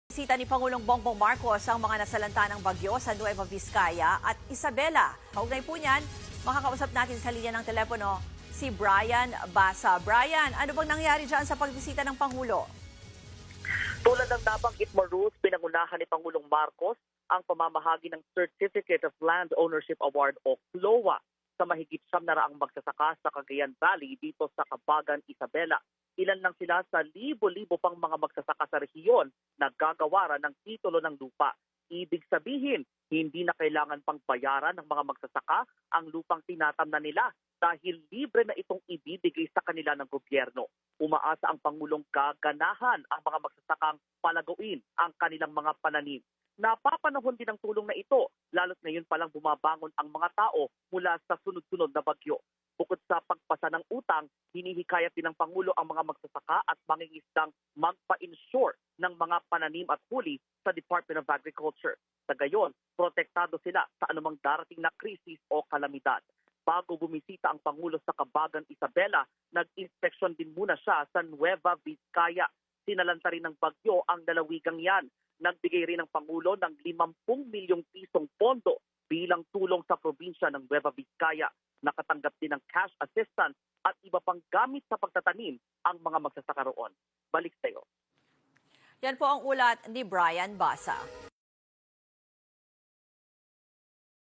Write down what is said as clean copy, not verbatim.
Bisita ni Pangulong Bongbong Marcos ang mga nasalanta ng bagyo sa Nueva Vizcaya at Isabela. Kaugnay po niyan, makakausap natin sa linya ng telepono si Brian Basa. Brian, ano bang nangyari dyan sa pagbisita ng Pangulo? Tulad ng nabanggit mo, Ruth, pinangunahan ni Pangulong Marcos ang pamamahagi ng Certificate of Land Ownership Award o CLOA sa mahigit 700 magsasaka sa Cagayan Valley dito sa Cabagan, Isabela. Ilan lang sila sa libo-libo pang mga magsasaka sa rehiyon na gagawaran ng titulo ng lupa. Ibig sabihin, hindi na kailangan pang bayaran ng mga magsasaka ang lupang tinatamnan nila dahil libre na itong ibibigay sa kanila ng gobyerno. Umaasa ang Pangulong gaganahan ang mga magsasakang palaguin ang kanilang mga pananim. Napapanahon din ang tulong na ito, lalo't ngayon palang bumabangon ang mga tao mula sa sunod-sunod na bagyo. Bukod sa pagpasa ng utang, hinihikayat din ng Pangulo ang mga magsasaka at mangingisdang magpa-insure ng mga pananim at huli sa Department of Agriculture. Sa gayon, protektado sila sa anumang darating na krisis o kalamidad. Bago bumisita ang Pangulo sa Cabagan, Isabela, nag-inspeksyon din muna siya sa Nueva Vizcaya. Sinalanta rin ng bagyo ang lalawigang yan. Nagbigay rin ng Pangulo ng 50 milyong pisong pondo bilang tulong sa probinsya ng Nueva Vizcaya. Nakatanggap din ng cash assistance at iba pang gamit sa pagtatanim ang mga magsasaka roon. Balik sa'yo. Yan po ang ulat ni Brian Basa.